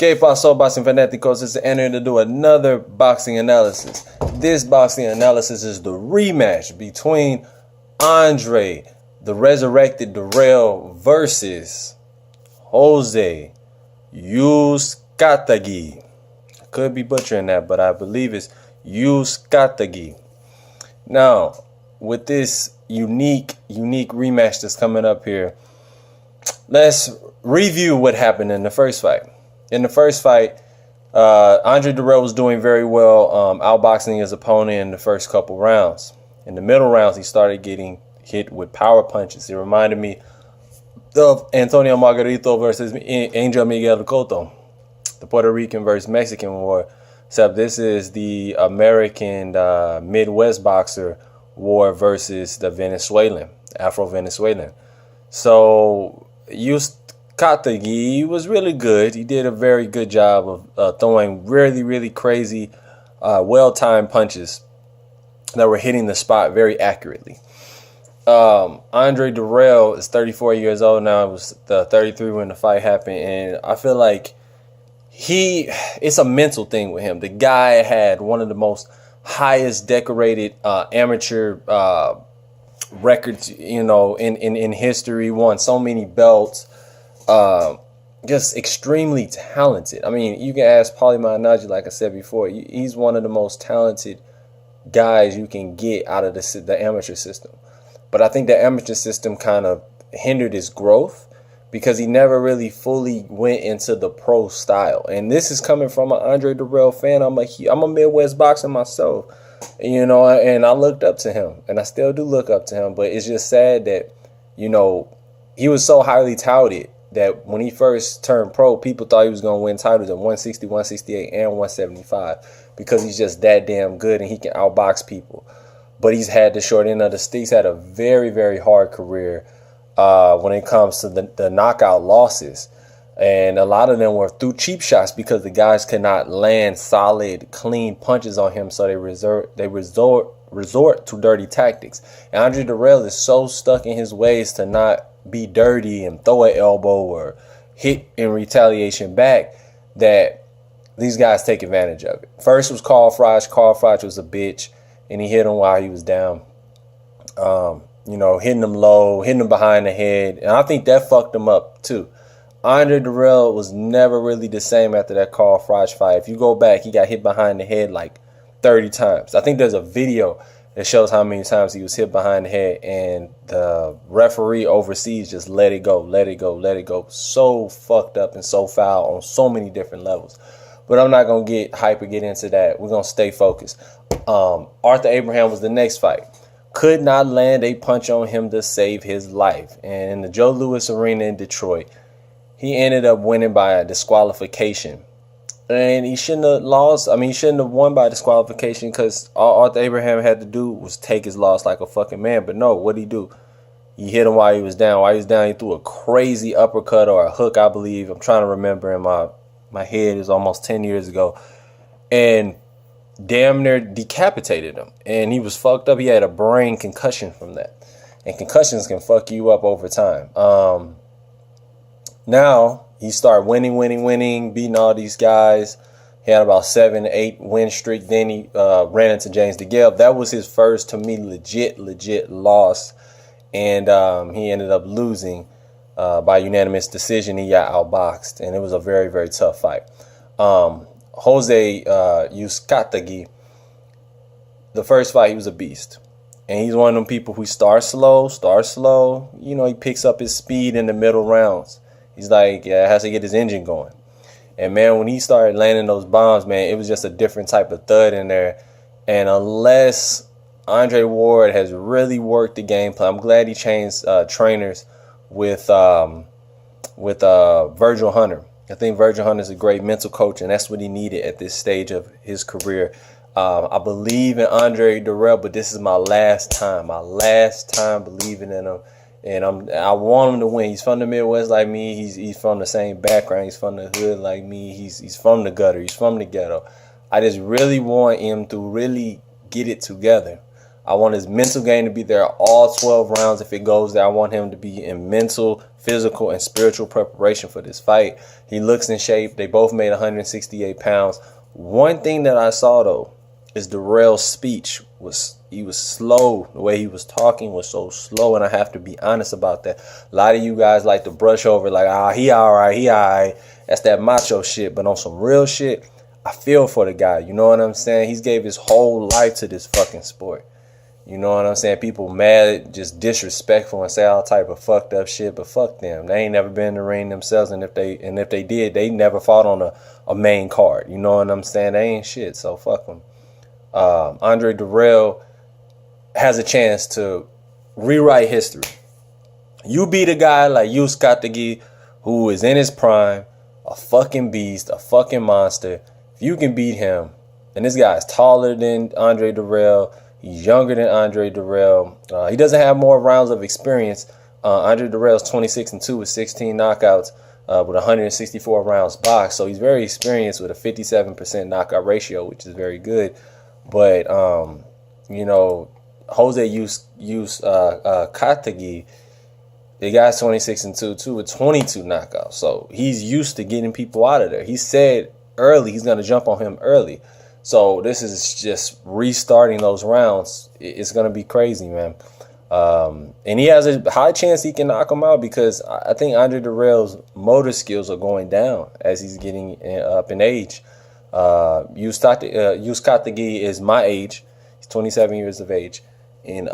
Que paso, boxing fanaticos? It's entering to do another boxing analysis. This boxing analysis is the rematch between Andre, the resurrected Dirrell, versus Jose Uzcategui. I could be butchering that, but I believe it's Uzcategui. Now, with this unique rematch that's coming up here, let's review what happened in the first fight. In the first fight, Andre Dirrell was doing very well, outboxing his opponent in the first couple rounds. In the middle rounds, he started getting hit with power punches. It reminded me of Antonio Margarito versus Angel Miguel Cotto, the Puerto Rican versus Mexican war, except this is the American Midwest boxer war versus the Venezuelan, Afro-Venezuelan. So Uzcategui was really good. He did a very good job of throwing really crazy, well-timed punches that were hitting the spot very accurately. Andre Dirrell is 34 years old now. It was 33 when the fight happened, and I feel like it's a mental thing with him. The guy had one of the most highest decorated amateur records, in history. Won so many belts. Just extremely talented. I mean, you can ask Paulie Malignaggi, like I said before. He's one of the most talented guys you can get out of the amateur system. But I think the amateur system kind of hindered his growth because he never really fully went into the pro style. And this is coming from an Andre Dirrell fan. I'm a Midwest boxer myself, and I looked up to him, and I still do look up to him. But it's just sad that, he was so highly touted that when he first turned pro, people thought he was going to win titles at 160, 168, and 175 because he's just that damn good and he can outbox people. But he's had the short end of the stick. He's had a very hard career when it comes to the knockout losses. And a lot of them were through cheap shots because the guys could not land solid, clean punches on him. So they resort to dirty tactics. And Andre Dirrell is so stuck in his ways to not be dirty and throw an elbow or hit in retaliation back that these guys take advantage of it. First was Carl Froch. Carl Froch was a bitch, and he hit him while he was down. Hitting him low, hitting him behind the head. And I think that fucked him up too. Andre Dirrell was never really the same after that Carl Froch fight. If you go back, he got hit behind the head like 30 times. I think there's a video that shows how many times he was hit behind the head, and the referee overseas just let it go. So fucked up and so foul on so many different levels. But I'm not going to get into that. We're going to stay focused. Arthur Abraham was the next fight. Could not land a punch on him to save his life. And in the Joe Louis Arena in Detroit, he ended up winning by a disqualification. And he shouldn't have lost. I mean, he shouldn't have won by disqualification because all Arthur Abraham had to do was take his loss like a fucking man. But no, what did he do? He hit him while he was down. While he was down, he threw a crazy uppercut or a hook, I believe. I'm trying to remember in my head. Is almost 10 years ago. And damn near decapitated him. And he was fucked up. He had a brain concussion from that. And concussions can fuck you up over time. Now he started winning, beating all these guys. He had about 7 to 8 win streak. Then he ran into James DeGale. That was his first, to me, legit loss. And he ended up losing by unanimous decision. He got outboxed. And it was a very tough fight. Jose Uzcategui, the first fight, he was a beast. And he's one of them people who starts slow. He picks up his speed in the middle rounds. He's like, has to get his engine going. And, man, when he started landing those bombs, man, it was just a different type of thud in there. And unless Andre Ward has really worked the game plan, I'm glad he changed trainers with Virgil Hunter. I think Virgil Hunter is a great mental coach, and that's what he needed at this stage of his career. I believe in Andre Dirrell, but this is my last time believing in him. And I want him to win. He's from the Midwest like me. He's from the same background. He's from the hood like me. He's from the gutter. He's from the ghetto. I just really want him to really get it together. I want his mental game to be there all 12 rounds if it goes there. I want him to be in mental, physical, and spiritual preparation for this fight. He looks in shape. They both made 168 pounds. One thing that I saw, though, is Dirrell's speech he was slow. The way he was talking was so slow, and I have to be honest about that. A lot of you guys like to brush over like, he all right. That's that macho shit. But on some real shit, I feel for the guy. You know what I'm saying? He's gave his whole life to this fucking sport. You know what I'm saying? People mad, just disrespectful and say all type of fucked up shit, but fuck them. They ain't never been in the ring themselves, and if they did, they never fought on a main card. You know what I'm saying? They ain't shit, so fuck them. Andre Dirrell has a chance to rewrite history. You beat a guy like Uzcategui, who is in his prime, a fucking beast, a fucking monster. If you can beat him, and this guy is taller than Andre Dirrell, he's younger than Andre Dirrell. He doesn't have more rounds of experience. Andre Dirrell's 26-2 with 16 knockouts with 164 rounds boxed. So he's very experienced with a 57% knockout ratio, which is very good. But, you know, Jose Uzcategui, the guy's 26-2 too with 22 knockouts. So he's used to getting people out of there. He said early he's going to jump on him early. So this is just restarting those rounds. It's going to be crazy, man. And he has a high chance he can knock him out because I think Andre Dirrell's motor skills are going down as he's getting up in age. Uzcategui is my age. He's 27 years of age. And,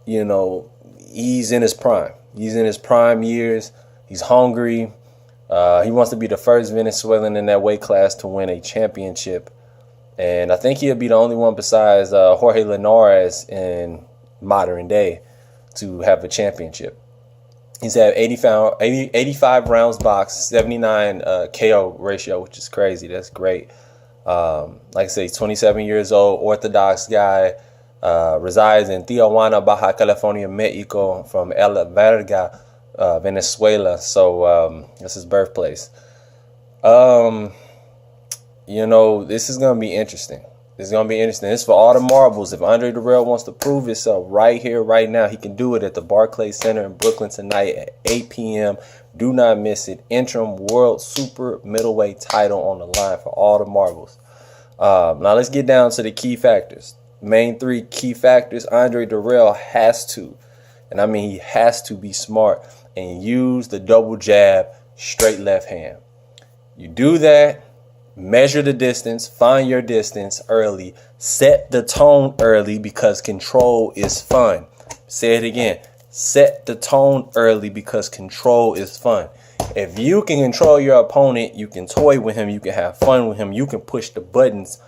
you know, he's in his prime. He's in his prime years. He's hungry. He wants to be the first Venezuelan in that weight class to win a championship. And I think he'll be the only one besides Jorge Linares in modern day to have a championship. He's had 85 rounds boxed, 79 KO ratio, which is crazy. That's great. Like I say, he's 27 years old, Orthodox guy, resides in Tijuana, Baja California, Mexico, from El Verga, Venezuela. So that's his birthplace. You know, this is going to be interesting. This is going to be interesting. It's for all the marbles. If Andre Dirrell wants to prove himself right here, right now, he can do it at the Barclays Center in Brooklyn tonight at 8 p.m. Do not miss it. Interim World Super Middleweight title on the line for all the marbles. Now let's get down to the key factors. Main three key factors. Andre Dirrell has to, and I mean he has to be smart and use the double jab, straight left hand. You do that. Measure the distance, find your distance early, set the tone early because control is fun. Say it again. Set the tone early because control is fun. If you can control your opponent, you can toy with him, you can have fun with him, you can push the buttons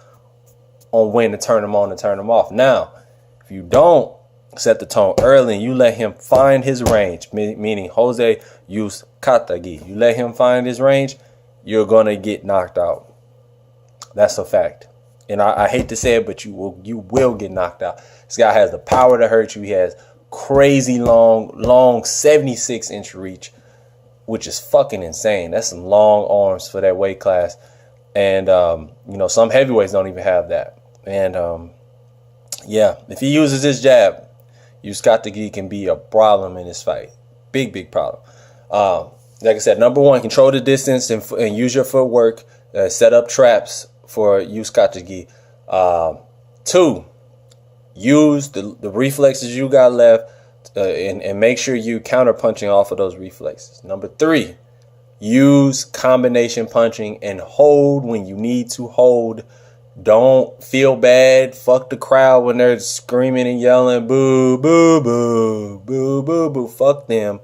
on when to turn him on and turn him off. Now, if you don't set the tone early and you let him find his range, meaning Jose Uzcategui, you let him find his range, you're going to get knocked out. That's a fact. And I hate to say it, but you will get knocked out. This guy has the power to hurt you. He has crazy long 76-inch reach, which is fucking insane. That's some long arms for that weight class. And, you know, some heavyweights don't even have that. And, yeah, if he uses his jab, Uzcategui can be a problem in this fight. Big problem. Like I said, number one, control the distance and use your footwork. Set up traps for Uzcategui. 2, use the reflexes you got left and make sure you counter punching off of those reflexes. Number 3, use combination punching and hold when you need to hold. Don't feel bad. Fuck the crowd when they're screaming and yelling, boo, boo, boo, boo, boo, boo. Fuck them.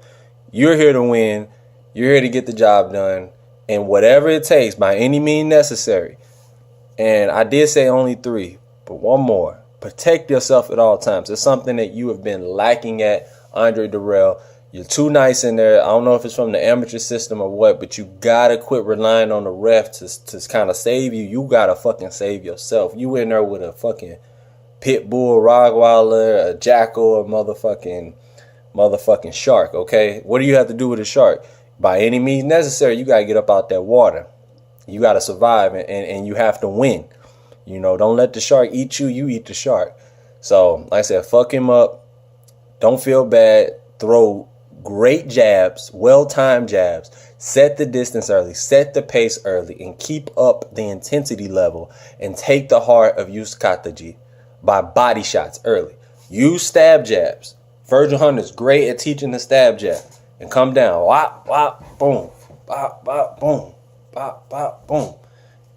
You're here to win. You're here to get the job done. And whatever it takes, by any means necessary. And I did say only 3, but one more. Protect yourself at all times. It's something that you have been lacking at, Andre Dirrell. You're too nice in there. I don't know if it's from the amateur system or what, but you got to quit relying on the ref to kind of save you. You got to fucking save yourself. You in there with a fucking pit bull, Rottweiler, a jackal, a motherfucking shark, okay? What do you have to do with a shark? By any means necessary, you got to get up out that water. You got to survive, and you have to win. You know, don't let the shark eat you. You eat the shark. So, like I said, fuck him up. Don't feel bad. Throw great jabs, well-timed jabs. Set the distance early, set the pace early, and keep up the intensity level and take the heart of Uzcategui by body shots early. Use stab jabs. Virgil Hunter's great at teaching the stab jab. And come down. Wop, wop, boom. Bop, bop, boom. Bop, bop, boom.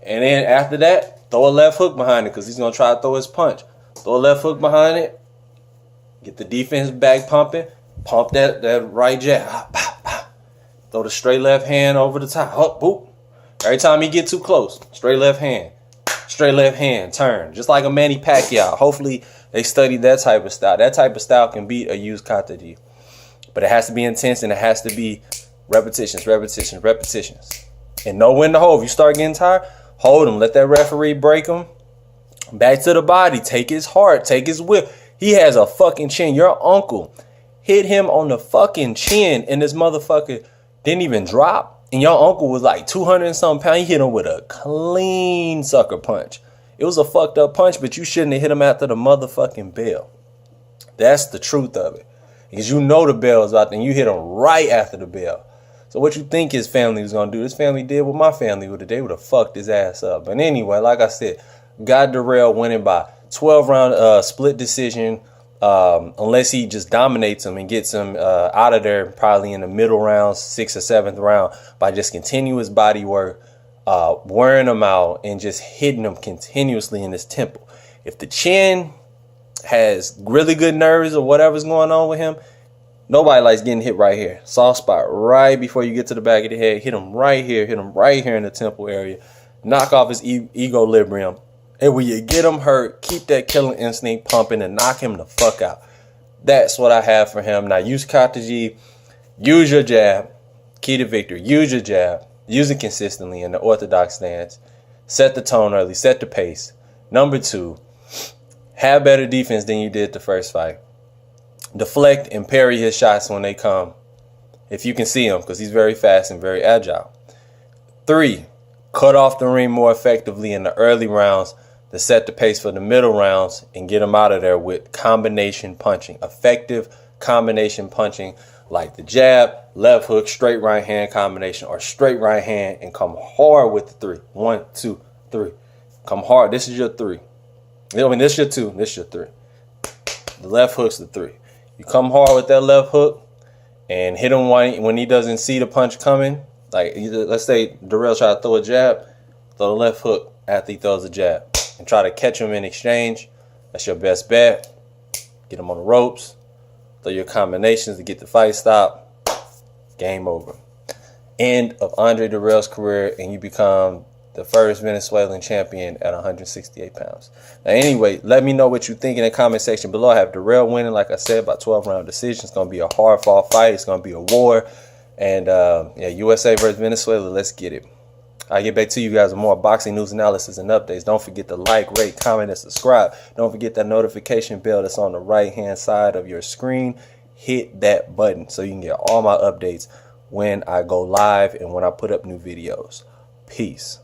And then after that, throw a left hook behind it because he's going to try to throw his punch. Throw a left hook behind it. Get the defense back pumping. Pump that right jab. Bop, bop. Throw the straight left hand over the top. Up, boop. Every time he get too close, straight left hand. Straight left hand, turn. Just like a Manny Pacquiao. Hopefully they studied that type of style. That type of style can beat a Uzcategui. But it has to be intense and it has to be repetitions, repetitions, repetitions. And know when to hold. If you start getting tired, hold him. Let that referee break him. Back to the body. Take his heart. Take his whip. He has a fucking chin. Your uncle hit him on the fucking chin and this motherfucker didn't even drop. And your uncle was like 200 and something pounds. He hit him with a clean sucker punch. It was a fucked up punch, but you shouldn't have hit him after the motherfucking bell. That's the truth of it. Because you know the bell's out there and you hit him right after the bell. So what you think his family was going to do? His family did what my family would have. They would have fucked his ass up. But anyway, like I said, got Dirrell winning by 12-round split decision. Unless he just dominates him and gets him out of there probably in the middle rounds, 6th or 7th round, by just continuous body work, wearing him out and just hitting him continuously in his temple. If the chin has really good nerves or whatever's going on with him, nobody likes getting hit right here. Soft spot right before you get to the back of the head. Hit him right here in the temple area. Knock off his equilibrium. And when you get him hurt, keep that killing instinct pumping and knock him the fuck out. That's what I have for him. Now, Uzcategui, use your jab. Key to victory. Use your jab. Use it consistently in the orthodox stance. Set the tone early. Set the pace. Number 2, have better defense than you did the first fight. Deflect and parry his shots when they come, if you can see him, because he's very fast and very agile. 3, cut off the ring more effectively in the early rounds to set the pace for the middle rounds and get him out of there with combination punching. Effective combination punching like the jab, left hook, straight right hand combination, or straight right hand and come hard with the 3. 1, 2, 3. Come hard. This is your 3. I mean, this is your 2. This is your 3. The left hook's the 3. You come hard with that left hook and hit him when he doesn't see the punch coming. Like, let's say Dirrell try to throw a jab, throw the left hook after he throws a jab and try to catch him in exchange. That's your best bet. Get him on the ropes. Throw your combinations to get the fight stopped. Game over. End of Andre Dirrell's career, and you become the first Venezuelan champion at 168 pounds. Now, anyway, let me know what you think in the comment section below. I have Dirrell winning, like I said, by 12-round decision. It's going to be a hard-fought fight. It's going to be a war. And, yeah, USA versus Venezuela. Let's get it. I'll get back to you guys with more boxing news, analysis, and updates. Don't forget to like, rate, comment, and subscribe. Don't forget that notification bell that's on the right-hand side of your screen. Hit that button so you can get all my updates when I go live and when I put up new videos. Peace.